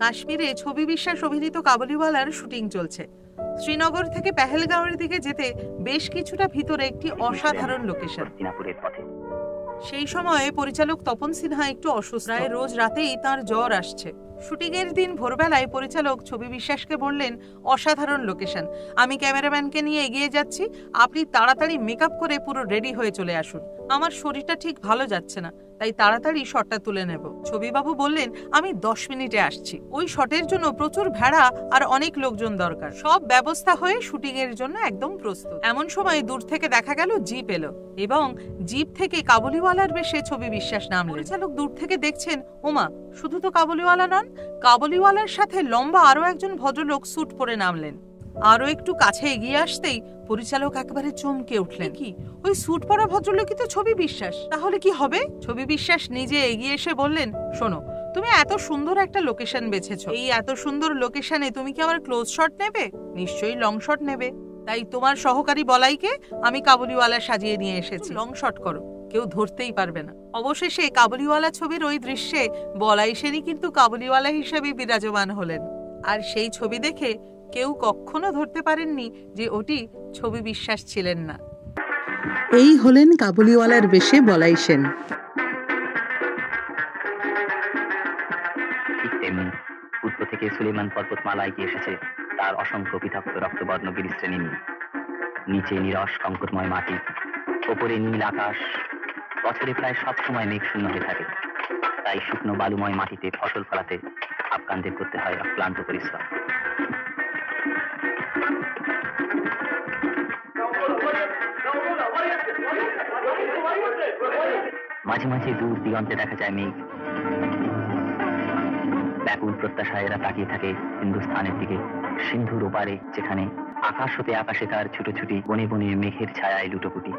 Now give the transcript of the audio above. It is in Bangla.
কাশ্মীরে ছবি বিশ্বাস অভিনীত কাবুলিওয়ালার শুটিং চলছে। শ্রীনগর থেকে পেহেলগাঁওয়ের দিকে যেতে বেশ কিছুটা ভিতরে একটি অসাধারণ লোকেশন। সেই সময়ে পরিচালক তপন সিনহা একটু অসুস্থ, প্রায় রোজ রাতেই তার জ্বর আসছে। শুটিং এর দিন ভোরবেলায় পরিচালক ছবি বিশ্বাসকে বললেন, অসাধারণ লোকেশন, আমি ক্যামেরাম্যানকে নিয়ে এগিয়ে যাচ্ছি, আপনি তাড়াতাড়ি মেকআপ করে পুরো রেডি হয়ে চলে আসুন, আমার শরীরটা ঠিক ভালো যাচ্ছে না, তাই তাড়াতাড়ি শটটা তুলে নেব। ছবিবাবু বললেন, আমি 10 মিনিটে আসছি। ওই শটের জন্য প্রচুর ভেড়া আর অনেক লোকজন দরকার। সব ব্যবস্থা হয়ে শুটিং এর জন্য একদম প্রস্তুত। এমন সময় দূর থেকে দেখা গেল জিপ এলো এবং জিপ থেকে কাবুলিওয়ালার বেশে ছবি বিশ্বাস নামলেন। পরিচালক দূর থেকে দেখছেন, ওমা, শুধু তো কাবুলিওয়ালা নন, কাবুলিওয়ালার সাথে লম্বা আরো একজন ভদ্রলোক স্যুট পরে নামলেন। আরো একটু কাছে এগিয়ে আসতেই পরিচালক একেবারে চমকে উঠলেন, কি ওই স্যুট পরা ভদ্রলোকই তো ছবি বিশ্বাস, তাহলে কি হবে? ছবি বিশ্বাস নিজে এগিয়ে এসে বললেন, শোনো, তুমি এত সুন্দর একটা লোকেশন বেছেছো, এই এত সুন্দর লোকেশনে তুমি কি আমার ক্লোজ শট নেবে? নিশ্চয়ই লং শট নেবে, তাই তোমার সহকারী বলাইকে আমি কাবুলিওয়ালা সাজিয়ে নিয়ে এসেছি, লং শট করো, কেউ ধরতেই পারবে না। অবশেষে কাবুলিওয়ালা ছবির ওই দৃশ্যে বলাই সেনই কিন্তু কাবুলিওয়ালা হিসেবে বিরাজমান হলেন। আর সেই ছবি দেখে কেউ কখনো ধরতে পারেননি যে ওটি ছবি বিশ্বাস ছিলেন না। এই হলেন কাবুলিওয়ালার বেশে বলাই সেন। পূর্ব থেকে সুলেমান পর্বতমালা এগিয়ে এসেছে তার অসংখ্য পৃথক রক্তবর্ণ গিরিশ্রেণী নিয়ে। নিচে নিরস কঙ্করময় মাটি, ওপরে নীল আকাশ। বছরে প্রায় সব সময় মেঘ শূন্য হয়ে থাকে, তাই শুকনো বালুময় মাটিতে ফসল ফলাতে আফগানদের করতে হয় অক্লান্ত পরিশ্রম। মাঝে মাঝে দূর দিগন্তে দেখা যায় মেঘ। ব্যাকুল প্রত্যাশায় এরা তাকিয়ে থাকে হিন্দুস্থানের দিকে, সিন্ধুর ওপারে, যেখানে আকাশ হতে আকাশে তার ছুটোছুটি, বনে বনে মেঘের ছায়ায় লুটোপুটি।